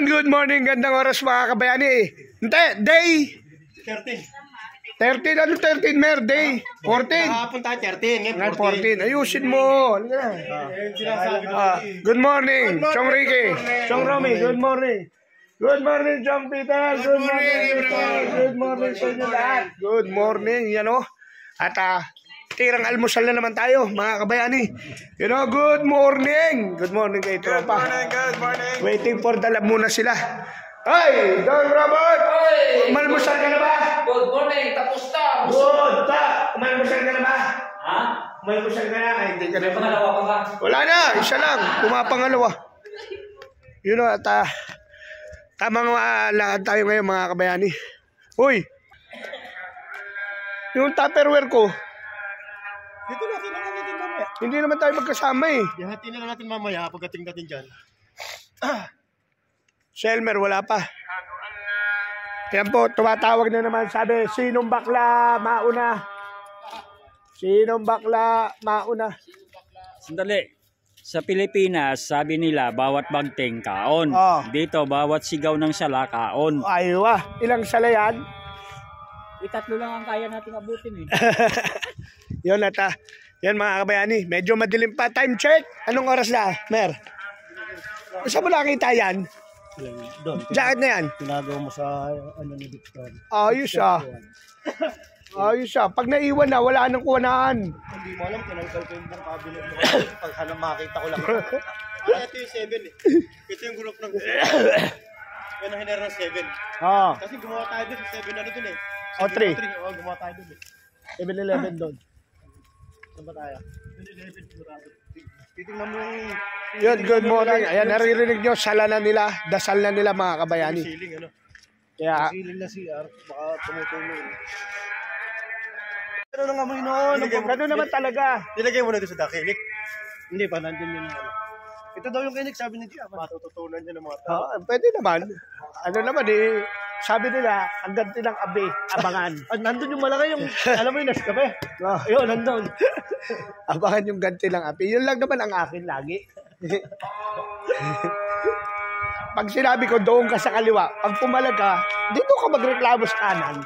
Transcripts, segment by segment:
Ayun, good morning, gandang oras mga kabayani. Hindi, day 13, ano 13, mer, day 14. Kahapon tayo 13, ngayon 14. Ayusin mo. Good morning, Chong Ricky, Chong Romy, good morning. Good morning, Chong Peter. Good morning, everyone. Good morning sa inyo lahat. Good morning, yan o. At tirang almusal na naman tayo, mga kabayani. You know, good morning. Good morning kay tropa. Good morning. Waiting for the lab muna sila. Hey, Don Robert! Malmusal ka na ba? Good morning, tapos na. Good, ta. Malmusal ka na ba? Ha? Malmusal ka na? Ay, hindi ka na. Pangalawa pa ba? Wala na, isa lang. Pumapangalawa. You know, at tamang lakad tayo ngayon, mga kabayani. Uy! Yung tupperware ko, Dito natin mamaya. hindi naman tayo magkasama eh. Ihati na lang natin mamaya pagdating natin dyan. Selmer, wala pa. Yan po, tumatawag na naman. Sabi, sinong bakla mauna? Sinong bakla mauna? Sandali. Sa Pilipinas, sabi nila, bawat bagting kaon. Oh. Dito, bawat sigaw ng sala kaon. Aywa, ilang sala yan? Itatlo lang ang kaya nating abutin eh. Yun at yan mga kabayani, medyo madilim pa. Time check. Anong oras na, Mer? Saan mo nakita yan? Doon. Jacket na yan? Tinagaw mo sa ano ni Victor. Ayos ah. Ayos ah. Pag naiwan na, wala nang kuwanaan. Hindi mo alam, tinanggal ko yung buong cabinet mo. Pag hanap makita ko lang. Ito yung 7 eh. Ito yung group ng 7. Yan ang hinera ng 7. Ah. Kasi gumawa tayo doon sa 7 na doon eh. O, 3. Oo, gumawa tayo doon eh. 7-11 doon. Saan ba tayo? 7-11 sigurado. Titingnan mo yung... Yun, good morning. Ayan, naririnig nyo, sala na nila, dasal na nila mga kabayani. Ceiling ano? Kaya, Ceiling na CR, baka tumutulong. Pero nang amoy noon. gano'n naman talaga. Nilagay mo na doon sa dakilik. Hindi ba, nandun yun yung ano. Ito daw yung kinik, sabi ni Tia. Matututunan niya ng mga tao. Pwede naman. Ano naman eh, sabi nila, ang ganti ng abi, abangan. At nandun yung malaki yung, alam mo yung Nescafe. Oh. Ayun, nandun. Abangan yung ganti ng abi. Yun lang naman ang akin lagi. Pag sinabi ko doon ka sa kaliwa, pag pumalag ka, dito ka magreklamo sa kanan.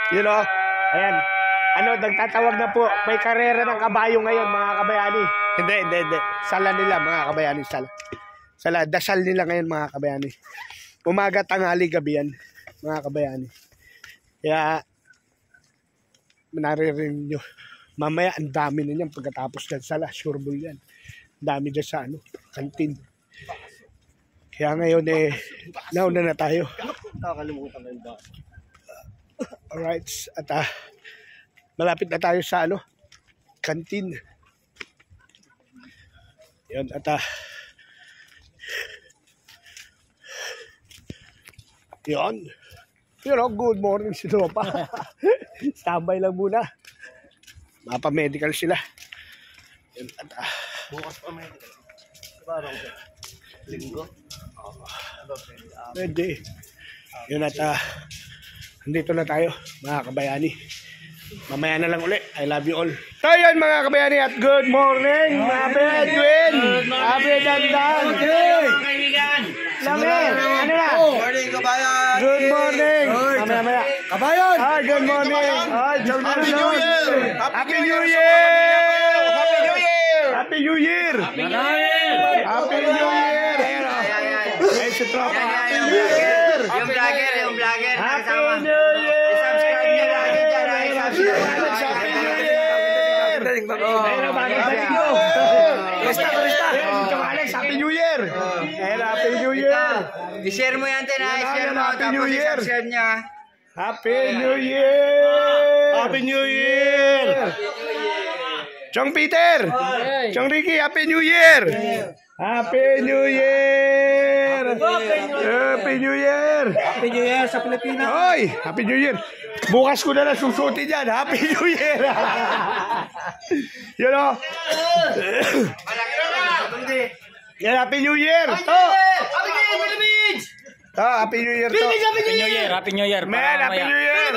You know? Ayan. Ano, nagtatawag na po, may karera ng kabayo ngayon, mga kabayani. Hindi. Sala nila, mga kabayani, sala. Dasal nila ngayon, mga kabayani. Umaga, tanghali, gabi yan, mga kabayani. Kaya, naririnig nyo. Mamaya, ang dami na yan pagkatapos ng sala. Sure bull yan. Ang dami dyan sa, kantin. Kaya ngayon, nauna na tayo. Nakakalimutan na yung ba. Alright, at malapit na tayo sa kantin. Yun, at yun. Good morning si Tropa. Standby lang muna. Mapa-medical sila. Yun, at Bukas pa medical. Parang linggo. pwede. Yun, at andito na tayo, mga kabayani. Mamaya na lang uli. I love you all. So yun, mga kabayani, at good morning, Mabe Edwin, Mabe Dandan. Lamin, ano na? Morning, kabayan! Good morning. Mamaya. Kabayan! Ay, good morning. Ay, Happy New Year! Happy New Year! Happy New Year! Happy New Year! Happy New Year! Ay, si Tropa, Happy New Year! Yung vlogger. Happy New Year! I-subscribe niya lagi dyan. Happy New Year! Ayun, bagay sa inyo. Krista. Alex, Happy New Year! Ayun, Happy New Year! I-share mo yan din ha. I-share mo. Happy New Tapos Year. i-subscribe niya. Happy New Year! Happy New Year! Chong Peter! Chong Ricky, Happy New Year! Happy New Year! Happy New Year! Happy New Year sa Pilipinas! Hoy! Happy New Year! Bukas ko na lang susutin yan. Happy New Year! You know? Yan, Happy New Year! To! Happy New Year to! Happy New Year. Man, Happy New Year!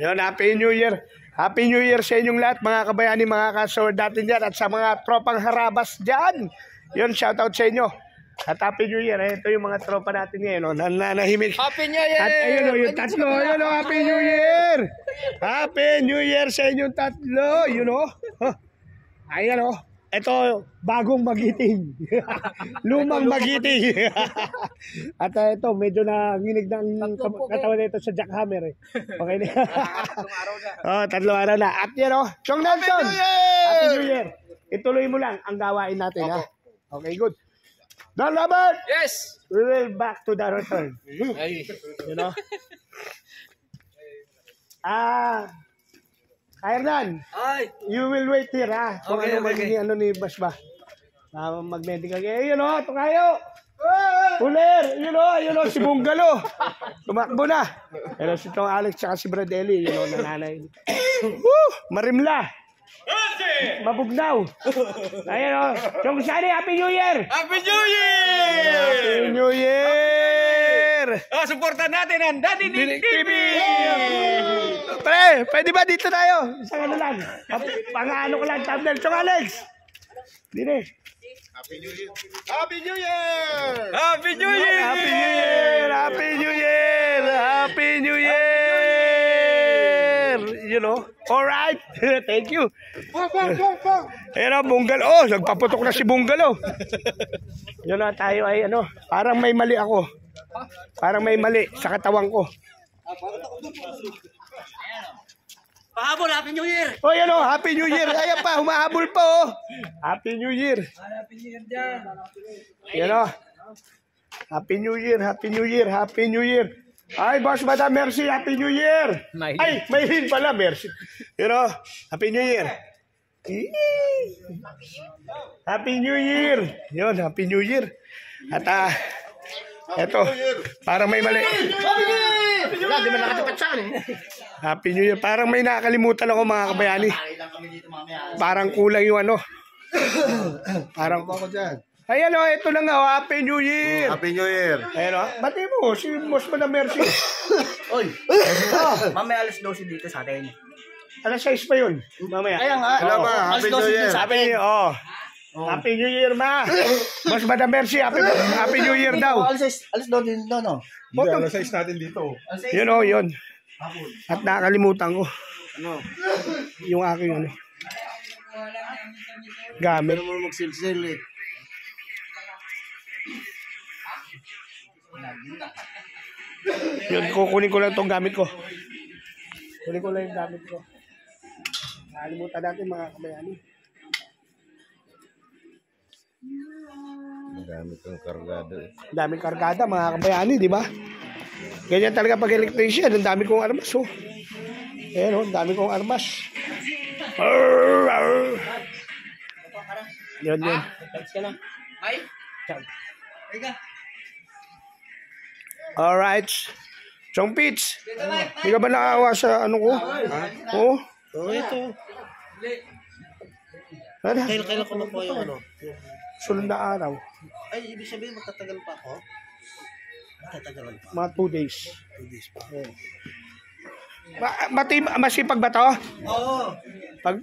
Yan, Happy New Year! Happy New Year sa inyong lahat, mga kabayani, mga kasawad natin dyan, at sa mga tropang harabas dyan. Yun, shoutout sa inyo. At Happy New Year. Ito yung mga tropa natin ngayon. Oh, nananahimik. Happy New Year! At ayun o, yung tatlo. Ayun o, Happy New Year! Happy New Year sa inyong tatlo. Yun o. Ayan o. Ito, bagong magiting. Lumang magiting. At ito, medyo nanginig ng katawan nito sa jackhammer eh. Okay na. Tatlong araw na. At yan o, Chong Nelson! Happy New Year! Ituloy mo lang ang gawain natin ha. Okay, good. Don Robert! Yes! We will back to the return. Ay. You know? Hernan, Ay! you will wait here ha. Kung Okay, ano okay, magiging ano ni Basba. Mag-medical. Yun o, tukayo. Uler, yun o, si Bunggalo. Tumakbo na. Pero si Tong Alex at si Bradelli, yun o, nananay. Marimla. Mabugnaw. Ayun o, Chong Sani, Happy New Year! Happy New Year! Happy New Year! Supportan natin ang Daddy Nick TV! Pre, pwede ba dito tayo? Isang ano lang. Pang-ano ko lang, thumbnail. Chong Alex! Dine. Happy New Year! Happy New Year! Happy New Year! Happy New Year! Happy New Year! Happy New Year! You know? Alright. Thank you. Ayun o, Bunggalo. Oh, nagpaputok na si Bunggalo. Yun na, tayo ay ano, parang may mali ako. Parang may mali sa katawan ko. Pahabol, Happy New Year! Oh, yan o, Happy New Year. Ayan pa, humahabol pa o. Happy New Year. Happy New Year dyan! Yan o. Happy New Year, Happy New Year, Happy New Year. Ay, Boss Madam Mercy, Happy New Year. Ay, Maylin pala, Mercy. You know, Happy New Year. Happy New Year. Yun, Happy New Year. At eto, parang may mali. Happy New Year. Parang may nakakalimutan ako mga kabayani. Parang kulang yung ano. Parang ako dyan. Ayan o, ito lang o, Happy New Year! Happy New Year! Ayan o, bati mo, si Boss Madam Mercy. Oy! Mamaya alas 12 dito sa atin. Alas 6 pa yun, mamaya. Kaya nga. Ano ba? Happy New Year! Sabi niyo, Happy New Year, ma! Boss Madam Mercy, Happy New Year daw. Alas 12 no, no? Hindi, alas 6 natin dito. Yun o, yun. At nakakalimutan ko. Ano? Yung aking ano. Gamit. Ano mo magsilsil eh? Yun, kukunin ko lang itong gamit ko. Kunin ko lang yung gamit ko. Nakalimutan natin mga kabayani. Magamit ang kargado eh. Daming kargada mga kabayani, di ba? Ganyan talaga pag electrician. Ang dami kong armas, oh. Ayan, oh, ang dami kong armas. Arr, arr. Yun, yun. Ay? Alright. Chong Pitch. Hindi ka ba nakawa sa ano ko? Oo. Oo, ito. Ano? Kailan ko na po yung ano? Sunod na araw. Ay, ibig sabihin magtatagal pa ako? Magtatagal pa. Mga 2 days. 2 days pa. Masipag ba to? Oo. Pag...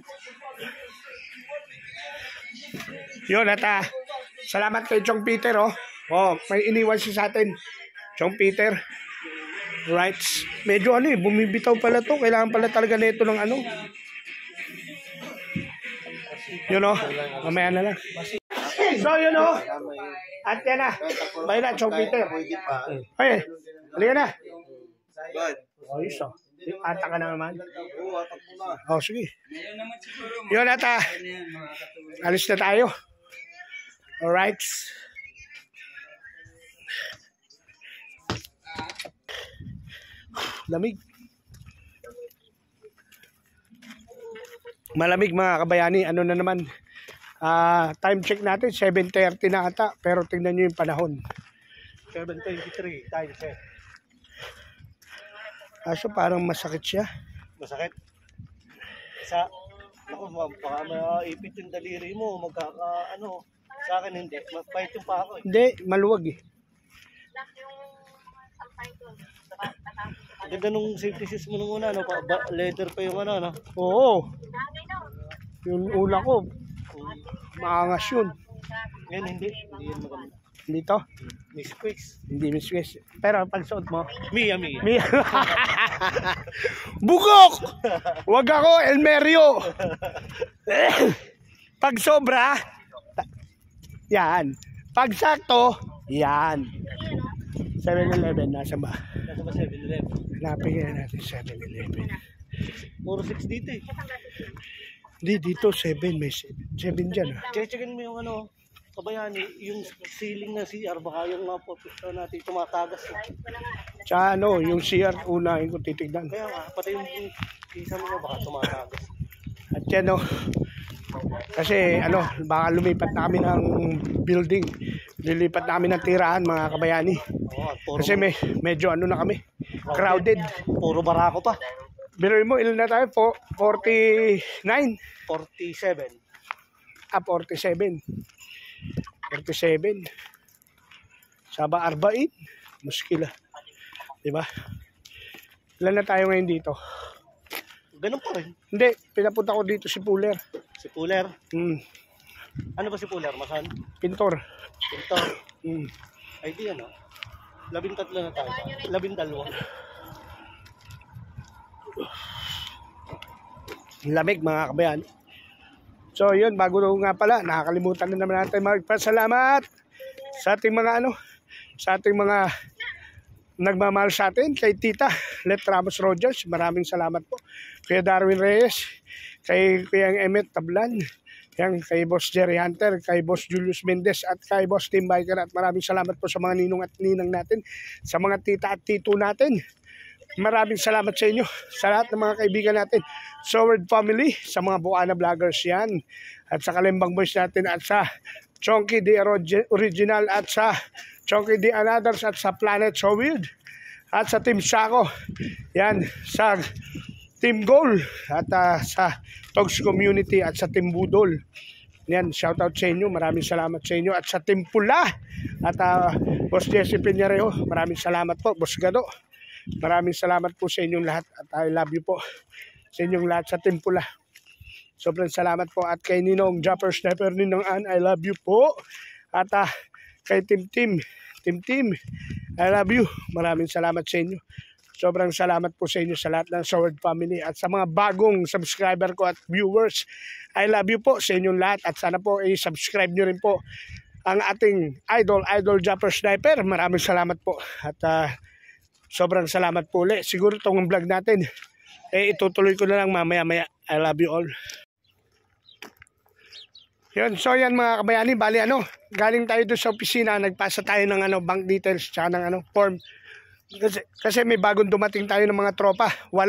Yun, at salamat kay Chong Peter, oh. Oh, may iniwan siya sa atin. Chong Peter. Right. Medyo ano eh, bumibitaw pala to. Kailangan pala talaga nito ng ano. Yun, oh. Mamaya na lang. So, yun, oh. At yan na. Bye na, Chong Peter. Okay. Halika na. Ayos, oh. Ata ka na naman. Oh, sige. Yun, at alis na tayo. Alright. Lamig. Malamig mga kabayani. Ano na naman. Time check natin. 7:30 na ata. Pero tingnan nyo yung panahon. 7:23 time check. Kaso parang masakit siya. Masakit? Ako, baka maipit yung daliri mo. Ano, sa akin hindi. Mapahit yung pa ako eh. Hindi, maluwag eh. Ganda nung safety shoes mo nung una, no? Leather pa yung ano, no? Oo. Yung una ko, maangas yun. Ngayon hindi. Hindi yun maganda. Dito? Miss Quiz. Hindi miswis. Pero pag suot mo, Mia. bugok! Wag ako, Elmerio. Pag sobra, yan. Pag sakto, yan. 7-Eleven, nasa ba? Nasa ba 7-Eleven? Hanapin nga natin 7-Eleven. Puro 6 dito eh. Hindi, dito 7. May 7 dyan. Checkin mo yung ano, kabayani, yung ceiling na CR, baka yung mga photos natin tumatagas. Tsaka ano, yung CR, unahin ko titignan. Kaya nga, pati yung isa mo baka tumatagas. At yan o. Kasi ano, baka lumipat na kami ng building. Lilipat na kami ng tirahan mga kabayani. Oo, Kasi medyo ano na kami, crowded. Puro barako pa. Biloy mo, ilan na tayo? 49? 47. 47. 47. Saba Arbain. Muskila. Diba? Ilan na tayo ngayon dito? Ganun pa rin. Hindi, pinapunta ko dito si Puller. Si Puller. Ano ba si Puller? Masan? Pintor. Pintor. Ay di ano. 13 na tayo. 12. Lamig mga kabayan. So yun, bago nga pala, nakakalimutan na naman natin magpasalamat sa ating mga sa ating mga nagmamahal sa atin, kay Tita Let Ramos Rogers, maraming salamat po. Kay Darwin Reyes, kay Kuya Emmet Tablan, kay Boss Jerry Hunter, kay Boss Julius Mendez at kay Boss Tim Biker, at maraming salamat po sa mga ninong at ninang natin, sa mga tita at tito natin. Maraming salamat sa inyo, sa lahat ng mga kaibigan natin, Soward family, sa mga Buana vloggers yan, at sa Kalimbang Boys natin, at sa Chonky the Original, at sa Chonky the Anothers, at sa Planet So Weird, at sa Team Sako, yan, sa Team Goal, at sa Togs Community, at sa Team Budol. Yan, shoutout sa inyo, maraming salamat sa inyo, at sa Team Pula, at Boss Jesse Peñareo, maraming salamat po, Boss Gado. Maraming salamat po sa inyong lahat, at I love you po sa inyong lahat sa Team Pula. Sobrang salamat po, at kay Ninong Japper Sniper, Ninong Ann, I love you po. At kay Team, I love you. Maraming salamat sa inyo. Sobrang salamat po sa inyo sa lahat ng Soward family, at sa mga bagong subscriber ko at viewers, I love you po sa inyong lahat, at sana po i-subscribe nyo rin po ang ating idol Japper Sniper. Maraming salamat po, at sobrang salamat po ulit. Siguro itong vlog natin, itutuloy ko na lang mamaya-maya. I love you all. Yun, so yan mga kabayani, bali galing tayo doon sa opisina, nagpasa tayo ng bank details, tsaka ng form. Kasi may bagong dumating tayo ng mga tropa, 8.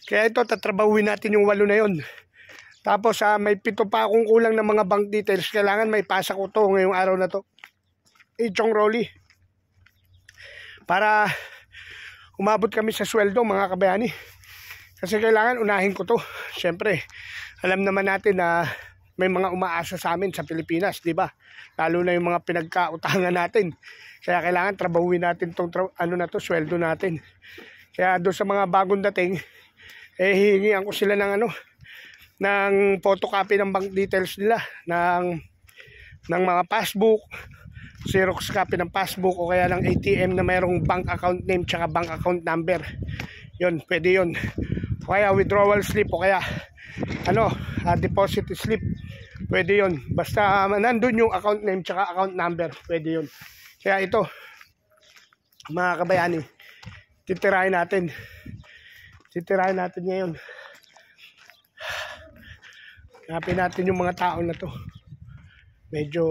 Kaya ito, tatrabahuin natin yung 8 na yun. Tapos may 7 pa akong kulang ng mga bank details. Kailangan may pasa ko to ngayong araw na to. Chong Rolly. Para umabot kami sa sweldo mga kabayani. Kasi kailangan unahin ko to. Siyempre, alam naman natin na may mga umaasa sa amin sa Pilipinas, di ba? Lalo na yung mga pinagkautangan natin. Kaya kailangan trabahuin natin tong sweldo natin. Kaya doon sa mga bagong dating, hihingian ko sila ng ng photocopy ng bank details nila, ng mga passbook, Xerox copy ng passbook, o kaya ng ATM na mayroong bank account name tsaka bank account number. Yun, pwede yun. O kaya withdrawal slip, o kaya deposit slip, pwede yun. Basta nandun yung account name tsaka account number, pwede yun. Kaya ito mga kabayani, titirahin natin ngayon. Hanapin natin yung mga tao na to, medyo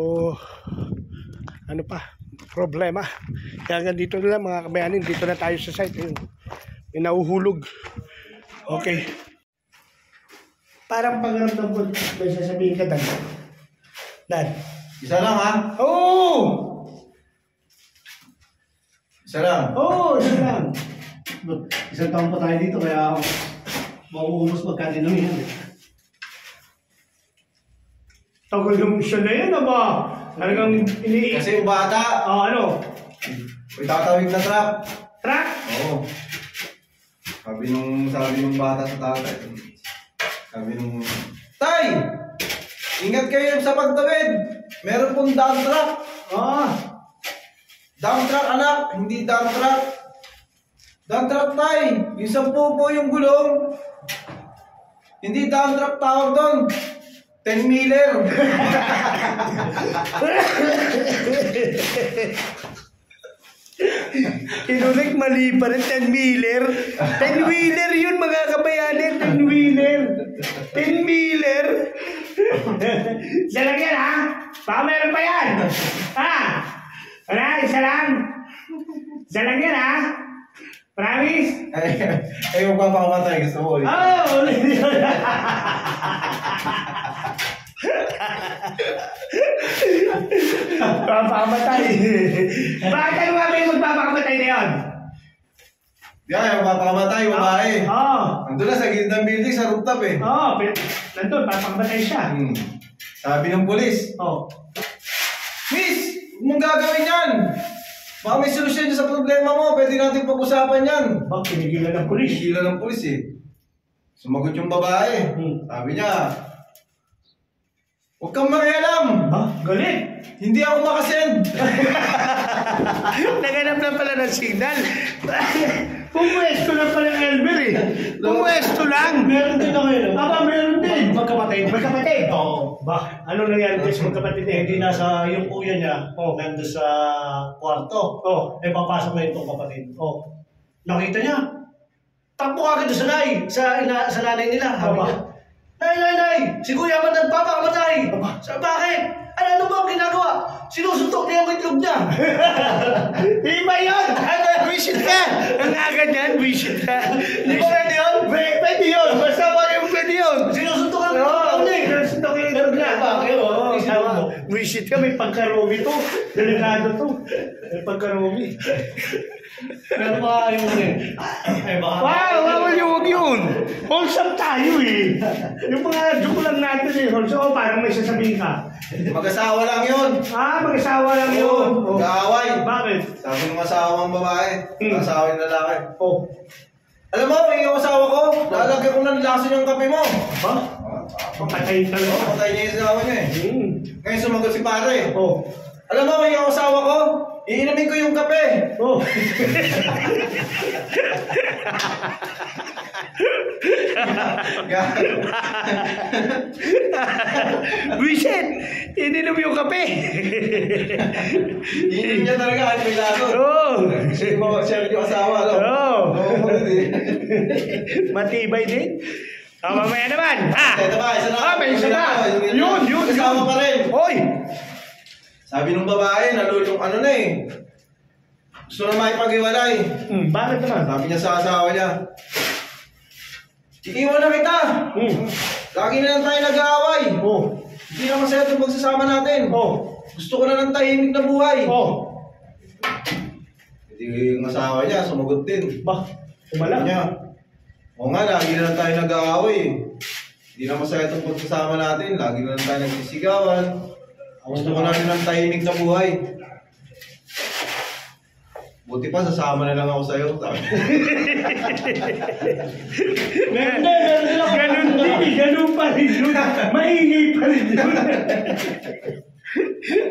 problema. Kaya hanggang dito na lang mga kabayani, dito na tayo sa site. May nauhulog. Okay. Parang pagramdam ko, may sasabihin ka, Dad. Isa lang ha? Oo! Isa lang. Oo, isa lang. Isang taon pa tayo dito, kaya mauubos magkadinamihan. Tagal yung mission na yun, aba. Talagang Kasi yung bata, may tatawid na truck. Truck? Oo. Sabi nung bata sa tatay. Sabi nung, Tay! Ingat kayo sa pagtawid! Meron pong dump truck! Dump truck, anak. Hindi dump truck. Dump truck, tay. Yung 10 po yung gulong. Hindi dump truck tawag doon. 10-wheeler. Inulik, mali pa rin. 10-wheeler. 10-wheeler yun, mga kabayanin. 10-wheeler. 10-wheeler. Isa lang yan, ha? Baka meron pa yan. Ha? Wala, isa lang. Isa lang yan, ha? Promise? Ay, magpapakamatay. Gusto mo ulit. Ulit yun. Papakamatay. Bakit ano nga ba yung magpapakamatay na yun? Yan, magpapakamatay, babae. Oo. Nandun na sa gilid ng building, sa rooftop eh. Oo, nandun, papakamatay siya. Sabi ng polis, Oo. Miss, huwag mong gagawin yan. Baka may solusyon dyan sa problema mo, pwede natin pag-usapan yan. Bak, pinigilan ng pulis. Pinigilan ng polis eh. Sumagot yung babae. Sabi niya, huwag kang makialam. Galit. Hindi ako makasend. Naganap na pala ng signal. Pumwesto lang pala ng Elmer eh. Pumwesto lang. Meron din ako yun. Meron din. Magkapatid. Magkapatid? Oo. Ba, ano nangyari din sa magkapatid eh? Hindi nasa yung kuya niya, nandun sa kwarto. Papasok na itong kapatid. Nakita niya. Takbo agad doon sa nanay nila. Sabi niya, Nay! Si Kuya man nagpapakamatay! Bakit? Ano ba ang ginagawa? Sinusuntok niya ang itlog niya! Iba yun! Wisit ka! Ang agad yan, wisit ka! Di ba pwede yun? Pwede yun! Basta wala yung pwede yun! Sinusuntok ang itlog niya! Sinusuntok yung itlog niya! Wisit ka, may pagkaromi to. Delikado to. May pagkaromi. Pero pa yung Wag yun! Wholesome tayo eh! Yung mga joke lang natin eh, wholesome, parang may sasabihin ka. Mag-asawa lang yun. Mag-asawa lang yun. Mag-aaway. Bakit? Sabi ng asawang babae, asawa yung lalaki. Alam mo, yung asawa ko, lalagyan ko ng lason yung kape mo. Patay talaga. Patay niya yung asawa niya eh. Ngayon sumagot si pare. Alam mo, yung asawa ko, iinumin ko yung kape. Wisit! Ininom yung kape. Iinumin niya talaga kahit may lason. Siya yung asawa, no? Matibay din. Mamaya naman. Ito ba, isa na. May isa na. Yun. Kasama pa rin. Hoy! Sabi nung babae, nalulong ano na eh. Gusto na makipag-iwalay. Bakit naman? Sabi niya sa asawa niya, iiwan na kita. Lagi na lang tayo nag-aaway. Hindi na masaya itong pagsasama natin. Gusto ko na ng tahimik na buhay. Hindi yung asawa niya, sumagot din. Umala niya. Oo nga, lagi na lang tayo nag-aaway. Hindi na masaya itong pagsasama natin. Lagi na lang tayo nagsisigawan. Gusto ko na rin ng tahimik na buhay. Buti pa, sasama na lang ako sa'yo. Ganun pa rin yun. Maingay pa rin yun.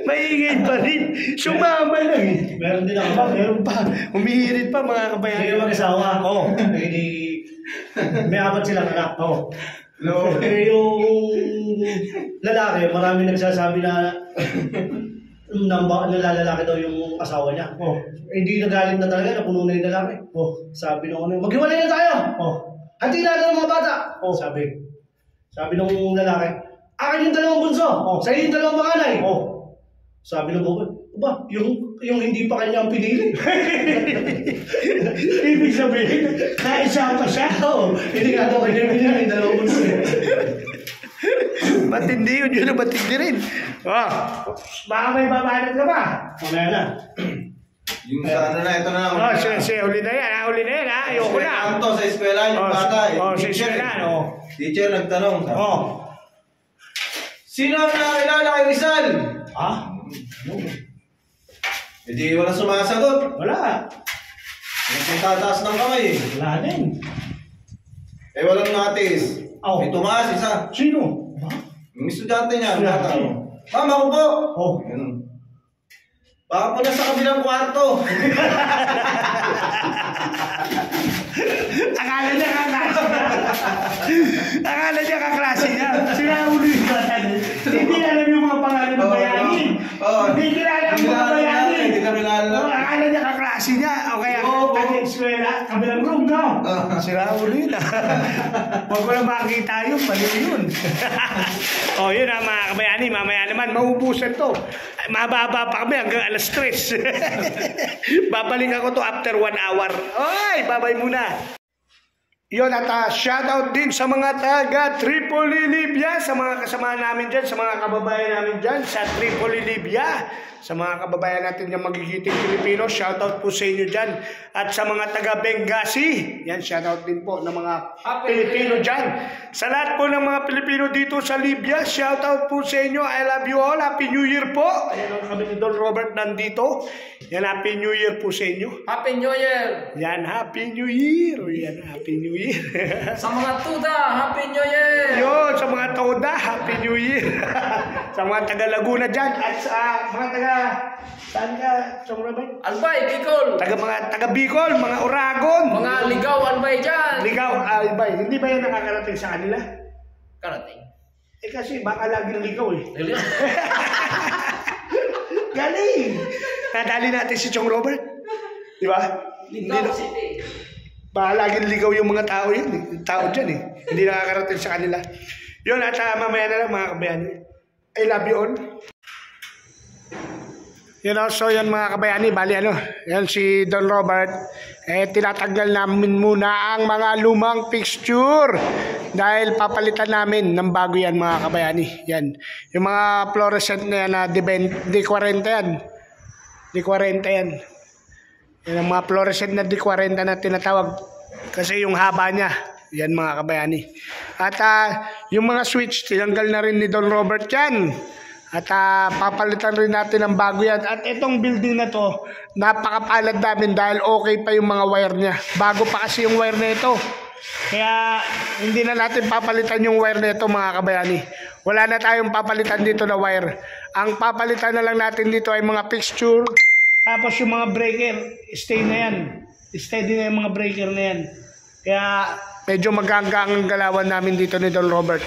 Maingay pa rin. Sumama lang eh. Meron din ako. Meron pa. Humihirit pa mga kabayan. Hindi mag-asawa. May 4 silang anak. Yung lalaki, marami nagsasabi na nalalaki daw yung asawa niya. Hindi nagalit na talaga, napuno na yung lalaki. Sabi nung maghiwalay na tayo! Hati na ng mga bata! Sabi nung lalaki, akin yung 2 bunso! Sa'yo yung 2 panganay! Sabi nung ba, yung hindi pa kanya ang pinili. Ibig sabihin, naisa pa siya. Hindi nga daw kanya pinili, 2 bunso. Matindi yun, yun ang matindi rin. Baka may babanat ka ba? Mamaya na. Yung sa ano na, ito na lang. Huli na yan, ayoko na. Ano to, sa eskwela, yung bata. Sa eskwela, Teacher nagtanong. Sino ang nakilala kay Rizal? Hindi wala sumasagot. Wala. Tataas ng kamay eh. Wala din. Walang natis. May tumaas isa. Sino? Yung estudyante niya. Mama ko po. Baka po nasa kabilang kwarto. Akala niya kaklase niya. Sinauli yung bata niya. Hindi alam yung mga pangalan ng bayani. Hindi kilala ang mga bayani. Akala niya kaklase niya. O kaya, nag-eskwela, kabilang room, no? Sinauli na. Huwag ko na makita yun, mali yun. O, yun ang mga kabayani. Mamaya naman, maubusan to. Mababa pa kami hanggang alas 3. Babalik ako to after 1 hour. Oy, babay muna. Yun, at shoutout din sa mga taga Tripoli, Libya, sa mga kasama namin dyan, sa mga kababayan namin dyan, sa Tripoli, Libya, sa mga kababayan natin yung magigiting Pilipino, shoutout po sa inyo dyan. At sa mga taga Benghazi, yan, shoutout din po ng mga Pilipino dyan. Sa lahat po ng mga Pilipino dito sa Libya, shoutout po sa inyo. I love you all. Happy New Year po. Ayan, kami ni Don Robert nandito. Yan, Happy New Year po sa inyo. Happy New Year! Yan, Happy New Year. Yan, Happy New Year. Sa mga tuda, Happy New Year! Yun, sa mga toda, Happy New Year. Sa mga taga Laguna dyan, at sa mga taga, saan ka, Chong Robert? Albay, Bicol! Mga taga Bicol, mga Oragon. Mga ligaw, albay dyan! Ligaw, Albay. Hindi ba yan nakakarating sa kanila? Karating. Eh kasi baka laging ligaw eh. Really? Galing! Nadali natin si Chong Robert. Di ba? Ligaw City. Baka laging ligaw yung mga tao yun eh. Yung tao dyan eh. Hindi nakakarating sa kanila. Yun, at mamaya na lang mga kabayani. I love you all. You know, so yan mga kabayani, bali ano, yan si Don Robert, tinatanggal namin muna ang mga lumang fixture dahil papalitan namin ng bago yan mga kabayani. Yan, yung mga fluorescent na yan na D40 yan. D40 yan. Yan ang mga fluorescent na D40 na tinatawag kasi yung haba niya. Yan mga kabayani. At yung mga switch, tinanggal na rin ni Don Robert yan. At papalitan rin natin ng bago yan. At itong building na to, napakapalad namin dahil okay pa yung mga wire niya. Bago pa kasi yung wire na ito. Kaya hindi na natin papalitan yung wire na ito mga kabayani. Wala na tayong papalitan dito na wire. Ang papalitan na lang natin dito ay mga fixture. Tapos yung mga breaker, stay na yan. Steady na yung mga breaker na yan. Kaya medyo maganggang ang galawan namin dito ni Don Robert.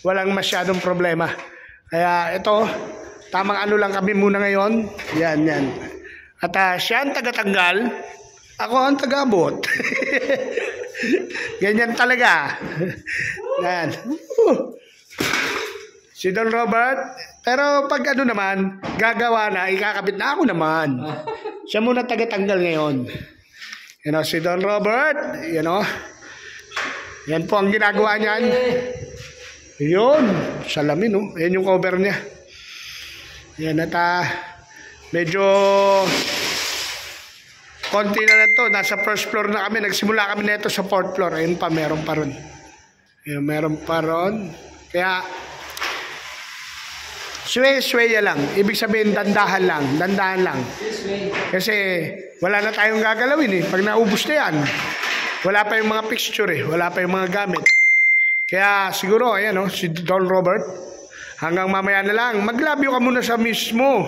Walang masyadong problema. Kaya ito, tamang ano lang kami muna ngayon. Yan, yan. At siya ang taga-tanggal, ako ang taga-abot. Ganyan talaga. Yan. Si Don Robert, pero pag ano naman, gagawa na, ikakabit na ako naman. Siya muna taga-tanggal ngayon. You know, si Don Robert, you know, yan po ang ginagawa niyan. Yun, salamin, no? Ayan yung cover niya. Yan, at medyo konti na to. Nasa first floor na kami. Nagsimula kami na ito sa fourth floor. Ayun pa, meron pa ron. Ayun, meron pa ron. Kaya, sway-sway lang. Ibig sabihin, dandahan lang. Dandahan lang. Kasi, wala na tayong gagalawin eh. Pag naubos na yan, wala pa yung mga fixture eh. Wala pa yung mga gamit. Kaya siguro, ayan o, si Don Robert, hanggang mamaya na lang, maglabyo ka muna sa mismo.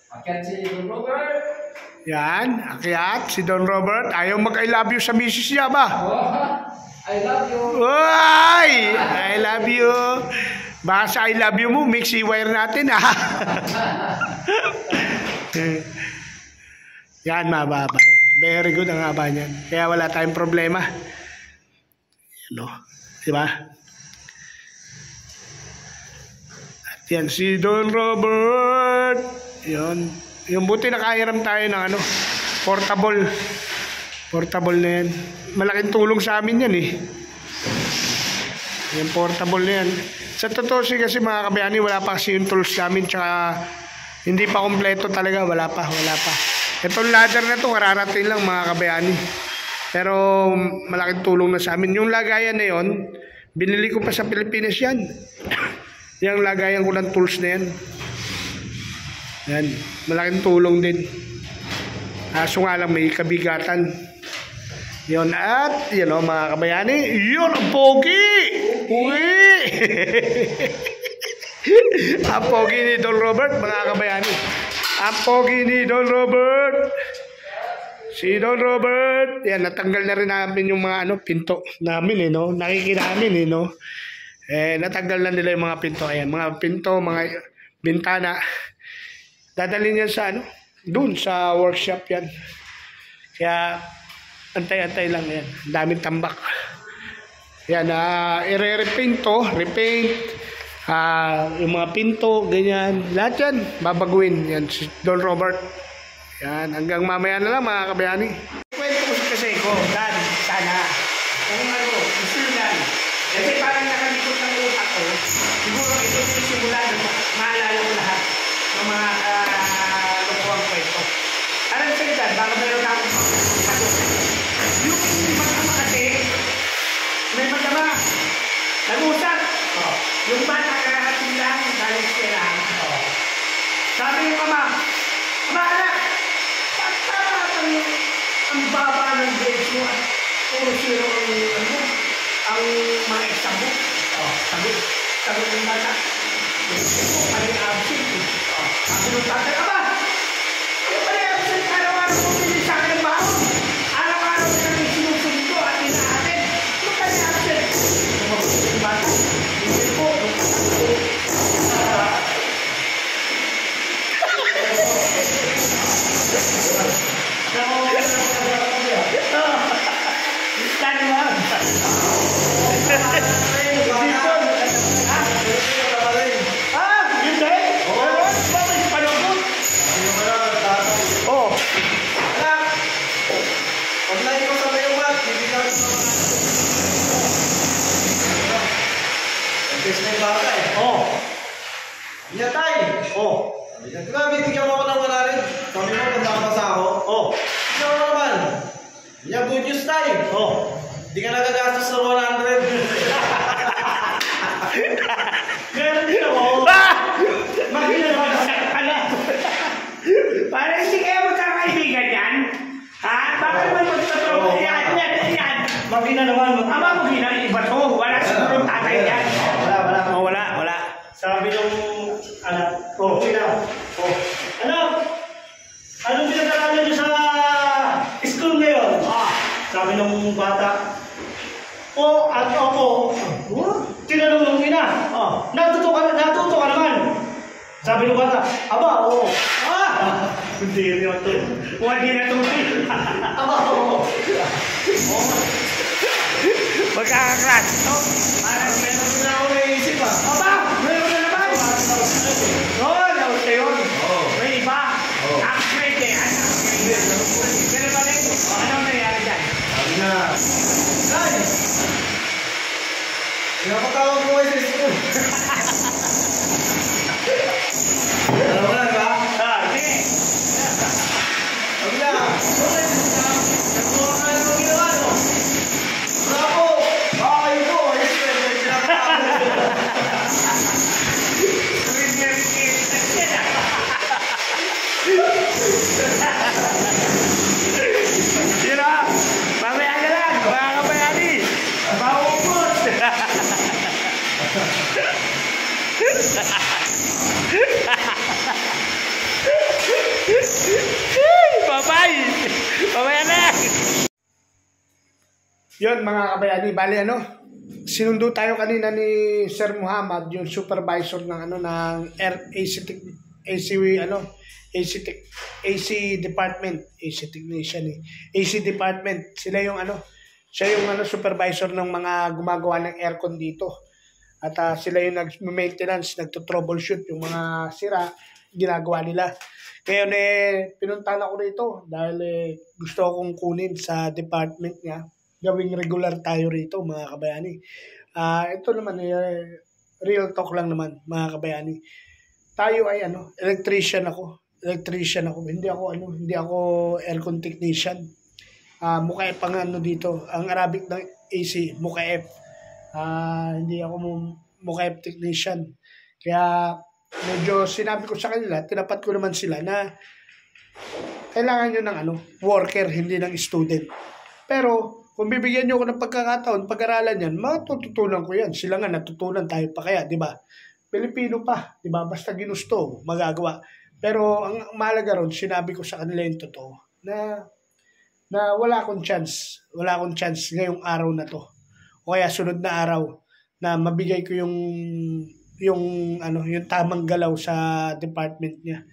Akyat si Don Robert. Yan, akyat, si Don Robert. Ayaw mag-I love you sa misis niya ba? I love you. Uy! I love you. Baka sa I love you mo, mix i-wire natin ha. Yan, mababa. Very good ang haba niyan. Kaya wala tayong problema. You know, diba? At yan si Don Robert. Yun. Yung buti nakahiram tayo ng ano, portable. Portable na yan. Malaking tulong sa amin yan eh. Yung portable na yan. Sa totoo kasi mga kabayani, wala pa kasi yung tools namin. Tsaka hindi pa kompleto talaga. Wala pa. Itong ladder na ito, kararating lang mga kabayani. Pero malaking tulong na sa amin. Yung lagayan na yon, binili ko pa sa Pilipinas yan. Yung lagayan ko ng tools na yan. Yan, malaking tulong din. Kaso nga lang may kabigatan. Yun, at yun o mga kabayani, yun ang pogi! Uwi! Ang pogi ni Don Robert, mga kabayani. Ang pogi ni Don Robert. Si Don Robert. Yan, natanggal na rin namin yung mga pinto namin no. Nakikinamin no. Natanggal na nila yung mga pinto. Ayan, mga pinto, mga bintana. Dadalhin yan sa doon sa workshop yan. Kaya, antay-antay lang yan. Daming tambak. Yan, i-repaint to. Repaint. Yung mga pinto, ganyan. Lahat yan, babaguin. Yan, si Don Robert. Yan, hanggang mamaya na lang mga kabayani. Kwento ko kasi ko, Dan, sana. Kung gusto nyo Dan. Kasi parang nakalikot ng utak ko. Siguro ito yung simula na maalala ko lahat ng mga lukuang kwento. Alam sa'yo Dan, baka meron na akong yung magama kasi, may magama. Nag-usap. Yung bata karahating lang, dahil kailangan. Sabi yung ama, anak, ang baba ng grades mo at puro zero ang mga exam mo. Sagot yung bata. Ano yung absent? Sabi yung tatay, ama, ano pala yung absent? Araw-araw mo pinili sa akin ng baon. Araw-araw mo kami sinusundo at inaatin. Ano pala yung absent? Sumagot yung bata. Hindi po. Diba, bibigyan mo ako ng 100. Sabi mo, kung nakapasa ako. Ikaw naman. Yan, good news tayo. Hindi ka nagagastos ng 100. Meron din ako. Maginagasak ka na. Parang hindi kayo magkakaibigan yan. Ha? Bakit mo magsasabi? Yan. Magina naman. Ama, magina. Iba to. Wala siguro tatay yan. Wala. Sabi nung anak, anak, anong pinag-aralan niyo sa school ngayon? Sabi nung bata, at opo. Tinanong nung ina, natuto ka naman. Sabi nung bata, aba, oo. Hindi yun ito. Hindi natuti. Aba, oo. Magkakaklas. Parang meron na ako naisip Aba, meron na naman. Yun. May iba. Upgrade eh. Pero ba rin? Anong nangyari dyan? Sabi na. Guys! Pinapatawag ko kayo sa school. Alam mo na, ba? Sige. Sabi na. Nagtuwa ka na ng ginawa, no? Bravo! Kayo po. Sino? Mamaya ka lang. Mga kabayani. Maubos. Bye-bye. Mamaya na. Yun mga kabayani. Bali sinundo tayo kanina ni Sir Muhammad, yung supervisor ng AC department, AC technician AC department. Siya yung supervisor ng mga gumagawa ng aircon dito. At sila yung nag-maintenance, nagto-troubleshoot yung mga sira, ginagawa nila. Ngayon pinuntahan ako rito dahil gusto akong kunin sa department niya. Gawing regular tayo rito mga kabayani. Ito naman real talk lang naman mga kabayani. Tayo ay electrician ako. Hindi ako aircon technician. Mukaep ang dito. Ang Arabic ng AC, mukaep. Hindi ako mukaep technician. Kaya medyo sinabi ko sa kanila, tinapat ko naman sila na kailangan nyo ng worker, hindi ng student. Pero kung bibigyan nyo ako ng pagkakataon, pag-aralan yan, matututunan ko yan. Sila nga natutunan, tayo pa kaya, di ba? Pilipino pa, di ba? Basta ginusto, magagawa. Pero ang mahalaga ron, sinabi ko sa kanila yung totoo, na wala akong chance ngayong araw na to. O kaya sunod na araw na mabigay ko yung tamang galaw sa department niya.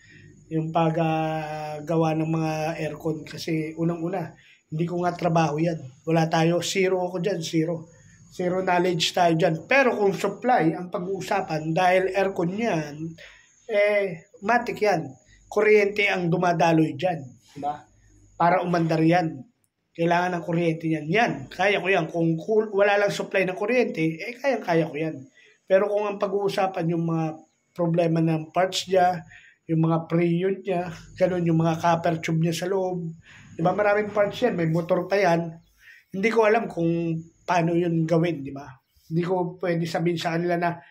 Yung paggawa ng mga aircon. Kasi unang-una, hindi ko nga trabaho yan. Wala tayo, zero ako dyan, zero. Zero knowledge tayo dyan. Pero kung supply ang pag-uusapan, dahil aircon yan, matik yan. Kuryente ang dumadaloy dyan. Diba? Para umandar yan. Kailangan ng kuryente yan. Yan, kaya ko yan. Kung wala lang supply ng kuryente, kaya ko yan. Pero kung ang pag-uusapan yung mga problema ng parts niya, yung mga pre-unit niya, ganun yung mga copper tube niya sa loob. Diba maraming parts yan, may motor pa yan. Hindi ko alam kung paano yun gawin, diba? Hindi ko pwede sabihin sa kanila na,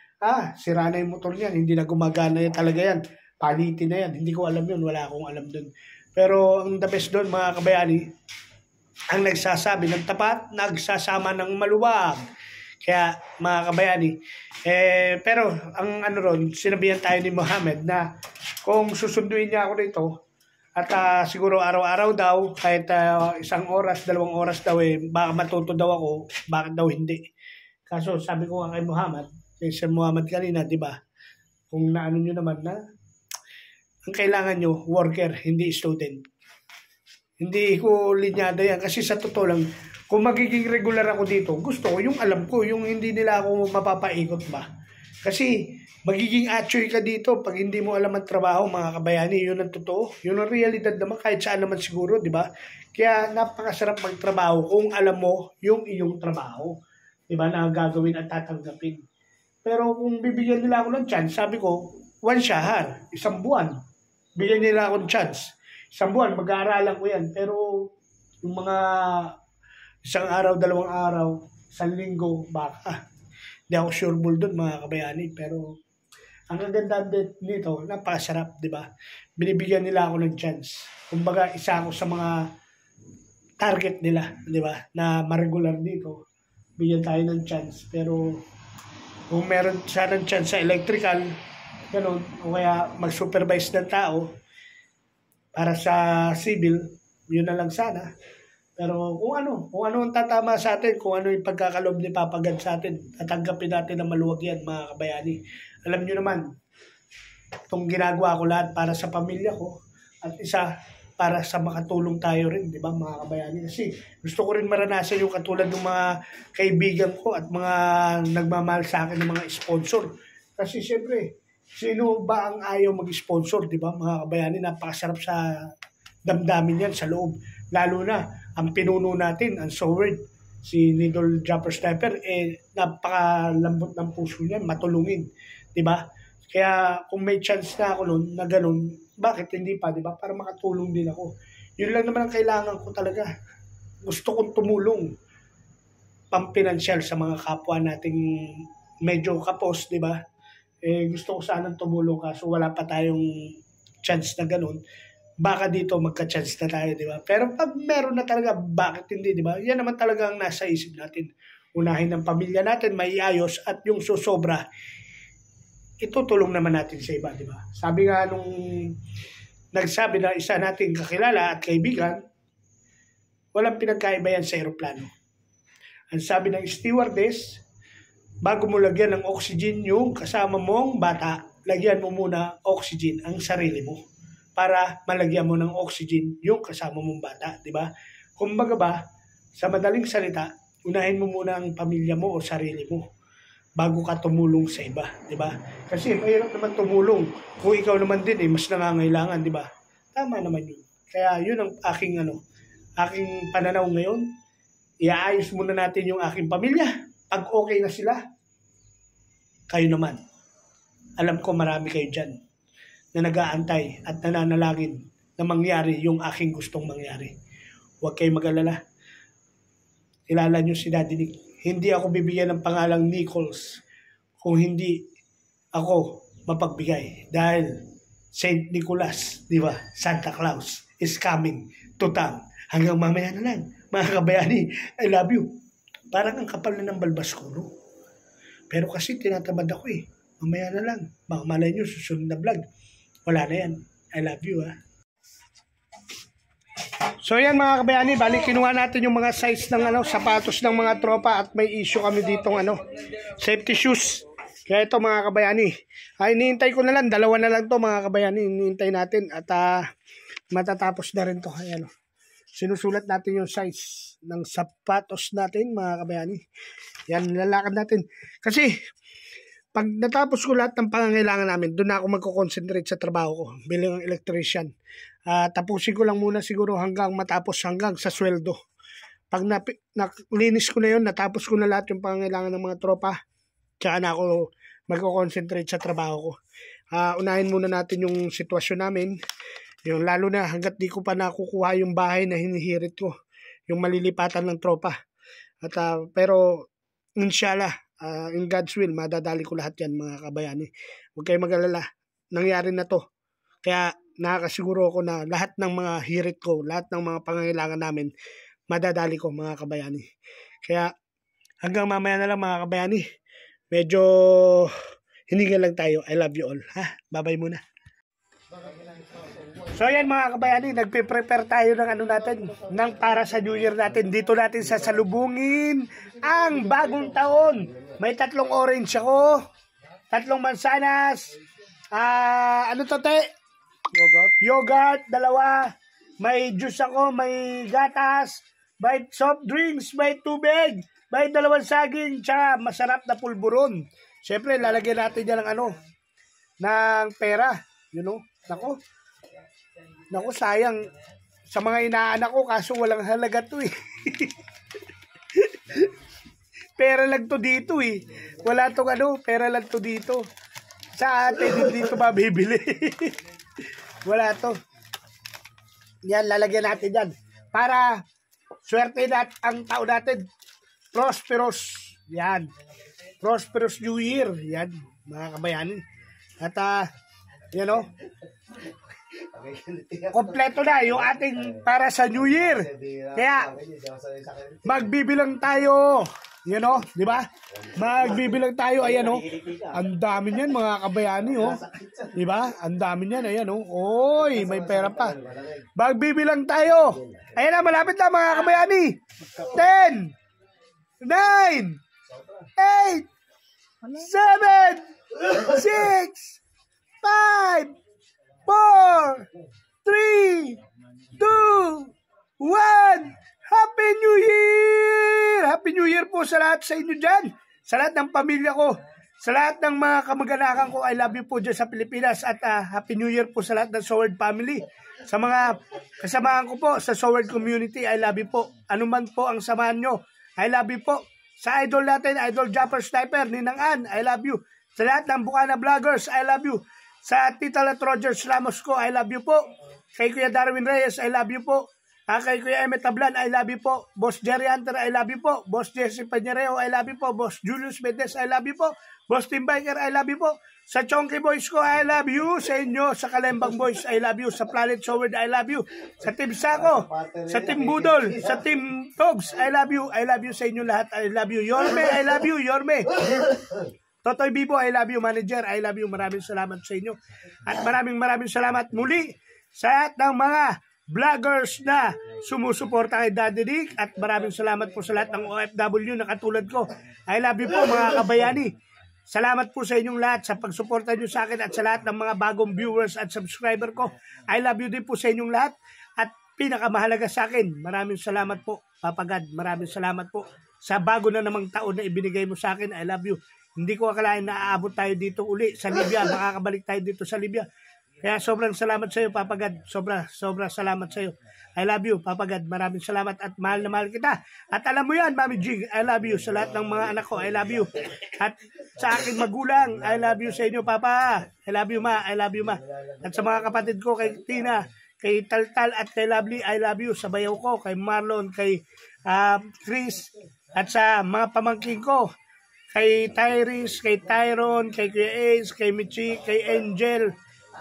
sira na yung motor niyan, hindi na gumagana yan talaga yan. Palitin na yan. Hindi ko alam yun, wala akong alam dun. Pero ang the best doon, mga kabayani, ang nagsasabi ng tapat, nagsasama ng maluwag. Kaya mga kabayani, pero ang ron, sinabihan tayo ni Mohammed na kung susunduin niya ako dito, at siguro araw-araw daw, kahit 1 oras, 2 oras daw baka matuto daw ako, bakit daw hindi. Kaso sabi ko nga kay Muhammad, kay Sir Muhammad kanina, di ba? Kung naano nyo naman na, ang kailangan nyo, worker, hindi student. Hindi ko linyado yan. Kasi sa totoo lang, kung magiging regular ako dito, gusto ko yung alam ko, yung hindi nila ako mapapaikot ba. Kasi magiging atchoy ka dito pag hindi mo alam ang trabaho, mga kabayani. Yun ang totoo. Yun ang realidad naman, kahit saan naman siguro, di ba? Kaya napakasarap magtrabaho kung alam mo yung iyong trabaho. Di ba? Na gagawin at tatanggapin. Pero kung bibigyan nila ako ng chance, sabi ko, 1 shahar, 1 buwan. Bigyan nila ako ng chance. 1 buwan, mag-aaralan ko yan. Pero yung mga 1 araw, 2 araw, 1 linggo, baka. Hindi ako sure doon, mga kabayani. Pero ang ganda nito, napakasarap, di ba? Binibigyan nila ako ng chance. Kumbaga, isa ako sa mga target nila, di ba? Na ma-regular dito. Bigyan tayo ng chance. Pero kung meron sanang chance sa electrical, ganun, o kaya mag-supervise ng tao para sa civil, yun na lang sana. Pero kung ano ang tatama sa atin, kung ano yung pagkakaloob ni Papa God sa atin, tatanggapin natin na maluwag yan, mga kabayani. Alam nyo naman, itong ginagawa ko lahat para sa pamilya ko, at isa para sa makatulong tayo rin, di ba, mga kabayani? Kasi gusto ko rin maranasan yung katulad ng mga kaibigan ko at mga nagmamahal sa akin ng mga sponsor. Kasi siyempre, sino ba ang ayaw mag-sponsor, di ba, mga kabayani? Napakasarap sa damdamin yan, sa loob. Lalo na, ang pinuno natin, ang Soward, si Nidol Jumper Sniper, napakalambot ng puso niya, matulungin, di ba? Kaya kung may chance na ako nun, na ganun, bakit hindi pa, di ba? Para makatulong din ako. Yun lang naman ang kailangan ko talaga. Gusto kong tumulong pampinansyal sa mga kapwa nating medyo kapos, di ba? Gusto ko sanang tumulong kaso wala pa tayong chance na ganun. Baka dito magka-chance na tayo, di ba? Pero pag meron na talaga, bakit hindi, di ba? Yan naman talaga ang nasa isip natin. Unahin ng pamilya natin, maiayos, at yung susobra, itutulong naman natin sa iba, di ba? Sabi nga nung nagsabi na isa nating kakilala at kaibigan, walang pinagkaiba yan sa aeroplano. Ang sabi ng stewardess, bago mo lagyan ng oxygen yung kasama mong bata, lagyan mo muna oxygen ang sarili mo para malagyan mo ng oxygen yung kasama mong bata, di ba? Kumbaga ba, sa madaling salita, unahin mo muna ang pamilya mo o sarili mo bago ka tumulong sa iba, di ba? Kasi mahirap naman tumulong kung ikaw naman din mas nangangailangan, di ba? Tama naman yun. Kaya yun ang aking pananaw ngayon. Iaayos muna natin yung aking pamilya. Pag okay na sila, kayo naman. Alam ko marami kayo dyan na nag-aantay at nananalangin na mangyari yung aking gustong mangyari. Huwag kayong mag-alala. Kilala nyo si Daddy Nick. Hindi ako bibigyan ng pangalang Nichols kung hindi ako mapagbigay. Dahil Saint Nicholas, di ba? Santa Claus is coming to town. Hanggang mamaya na lang. Mga kabayani, I love you. Parang ang kapal na ng balbas ko, no? Pero kasi tinatamad ako Mamaya na lang. Baka malay nyo, susunod na vlog. Wala na yan. I love you, ha. So yan mga kabayani, bali kinuha natin yung mga size ng sapatos ng mga tropa at may issue kami ditong safety shoes. Kaya ito mga kabayani, iniintay ko na lang, 2 na lang to mga kabayani, iniintay natin at matatapos na rin to. Ayan, sinusulat natin yung size ng sapatos natin mga kabayani. Yan, lalakad natin. Kasi pag natapos ko lahat ng pangangailangan namin, doon na ako magko-concentrate sa trabaho ko bilang electrician. Tapusin ko lang muna siguro hanggang matapos, hanggang sa sweldo. Pag nalinis ko na yun, natapos ko na lahat yung pangangailangan ng mga tropa, tsaka na ako magko-concentrate sa trabaho ko. Unahin muna natin yung sitwasyon namin, yung lalo na hanggat di ko pa nakukuha yung bahay na hinihirit ko, yung malilipatan ng tropa. Pero inshallah, in God's will, madadali ko lahat yan mga kabayani. Huwag kayong mag-alala, nangyari na to. Kaya nakakasiguro ako na lahat ng mga hirit ko, lahat ng mga pangangailangan namin, madadali ko mga kabayani. Kaya hanggang mamaya na lang mga kabayani. Medyo hiningal lang tayo. I love you all. Bye-bye muna. So yan mga kabayani, nagpe-prepare tayo ng natin, ng para sa New Year natin. Dito natin sasalubungin ang bagong taon. May 3 orange ako, 3 mansanas, ano to te? Yogurt, 2. May juice ako, may gatas, may soft drinks, may tubig, may 2 saging, tsaka masarap na pulburon. Siyempre, lalagyan natin dyan ng pera. You know? Naku, sayang. Sa mga inaanak ko, kaso walang halaga to eh. Pera lang to dito eh. Wala tong pera lang to dito. Sa atin, hindi dito mabibili. Wala to. Yan, lalagyan natin yan. Para swerte natin ang tao natin. Prosperous. Yan. Prosperous New Year. Yan, mga kabayani. At, kompleto na yung ating para sa New Year. Kaya, magbibilang tayo. Di ba? Magbibilang tayo, ayan Ang dami niyan mga kabayani, Di ba? Ang dami niyan, ayan Oy, may pera pa. Magbibilang tayo. Ayan na, malapit na mga kabayani. 10, 9, 8, 7, 6, 5, 4, 3, 2, 1. Happy New Year! Happy New Year po sa lahat sa inyo dyan. Sa lahat ng pamilya ko. Sa lahat ng mga kamag-anakan ko. I love you po dyan sa Pilipinas. At Happy New Year po sa lahat ng Soward family. Sa mga kasamahan ko po sa Soward community, I love you po. Ano man po ang samahan nyo, I love you po. Sa idol natin, Idol Jumper Sniper, Ninang Ann, I love you. Sa lahat ng Bukana Vloggers, I love you. Sa Tita Lat Rogers Ramos ko, I love you po. Kay Kuya Darwin Reyes, I love you po. Kay Kuya Emet Tablan, I love you po. Boss Jerry Hunter, I love you po. Boss Jesse Pañareo, I love you po. Boss Julius Mendes, I love you po. Boss Tim Biker, I love you po. Sa Chonky Boys ko, I love you. Sa inyo, sa Kalembang Boys, I love you. Sa Planet Soward, I love you. Sa Team Sako, sa Team Budol, sa Team Togs, I love you. I love you sa inyo lahat. I love you. Yorme, I love you. Yorme. Totoy Bibo, I love you. Manager, I love you. Maraming salamat sa inyo. At maraming salamat muli sa lahat ng mga vloggers na sumusuporta kay Daddy Dick. At maraming salamat po sa lahat ng OFW na katulad ko. I love you po mga kabayani. Salamat po sa inyong lahat sa pagsuporta nyo sa akin at sa lahat ng mga bagong viewers at subscriber ko. I love you din po sa inyong lahat. At pinakamahalaga sa akin, maraming salamat po, Papa God. Maraming salamat po sa bago na namang taon na ibinigay mo sa akin. I love you. Hindi ko akalain na aabot tayo dito uli sa Libya. Makakabalik tayo dito sa Libya. Kaya sobrang salamat sa iyo, Papa God. Sobrang salamat sa iyo. I love you, Papa God. Maraming salamat at mahal na mahal kita. At alam mo yan, Mami Jig, I love you. Sa lahat ng mga anak ko, I love you. At sa aking magulang, I love you sa inyo, Papa. I love you, Ma. I love you, Ma. At sa mga kapatid ko, kay Tina, kay Taltal at kay Lovely, I love you. Sa bayaw ko, kay Marlon, kay Chris, at sa mga pamangking ko, kay Tyrese, kay Tyron, kay Kuya Ace, kay Michi, kay Angel,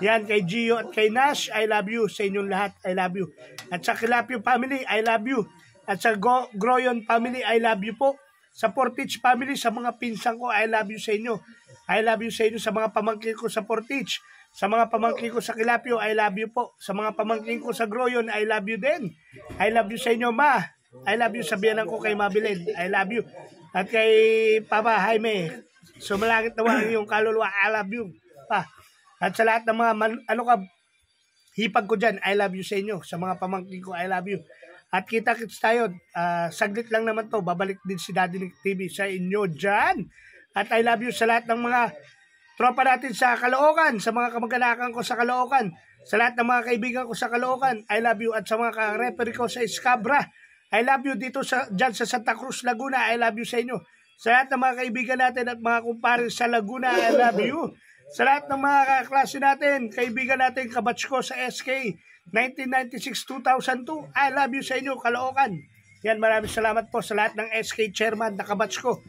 yan, kay Gio at kay Nash, I love you sa inyong lahat, I love you. At sa Kilapio family, I love you. At sa Groyon family, I love you po. sa Portage family, sa mga pinsan ko, I love you sa inyo. I love you sa inyo, sa mga pamangkin ko sa Portage, sa mga pamangkin ko sa Kilapio, I love you po. Sa mga pamangkin ko sa Groyon, I love you din. I love you sa inyo, ma. I love you sa biyanan ko kay Mabilin. I love you. At kay Papa Jaime, sumalangit naman ang iyong kaluluwa, I love you. Pa. At sa lahat ng mga hipag ko dyan, I love you sa inyo. Sa mga pamangkin ko, I love you. At kita-kits tayo, saglit lang naman to, babalik din si Daddy Nick TV sa inyo dyan. At I love you sa lahat ng mga tropa natin sa Caloocan, sa mga kamag-anakan ko sa Caloocan, sa lahat ng mga kaibigan ko sa Caloocan, I love you. At sa mga ka-referee ko sa Escabra, I love you dito dyan sa Santa Cruz, Laguna, I love you sa inyo. Sa lahat ng mga kaibigan natin at mga kumpare sa Laguna, I love you. Sa lahat ng mga kaklase natin, kaibigan natin, kabatch ko sa SK, 1996-2002, I love you sa inyo, Caloocan. Yan, maraming salamat po sa lahat ng SK chairman na kabatch ko.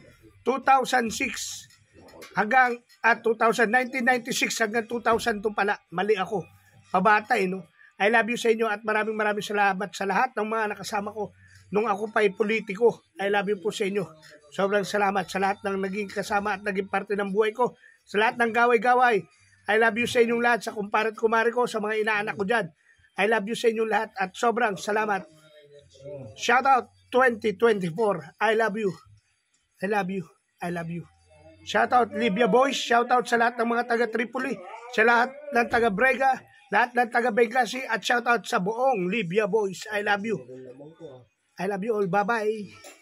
2006 hanggang 1996 hanggang 2002 pala, mali ako. Pabata no? I love you sa inyo at maraming salamat sa lahat ng mga nakasama ko nung ako pa'y politiko. I love you po sa inyo. Sobrang salamat sa lahat ng naging kasama at naging parte ng buhay ko. Sa lahat ng gaway-gaway, I love you sa inyong lahat, sa kumparet kumare ko, sa mga inaanak ko dyan. I love you sa inyong lahat at sobrang salamat. Shout out 2024. I love you. I love you. I love you. Shout out Libya Boys. Shout out sa lahat ng mga taga Tripoli, sa lahat ng taga Brega, lahat ng taga Benghazi, at shout out sa buong Libya Boys. I love you. I love you all. Bye-bye.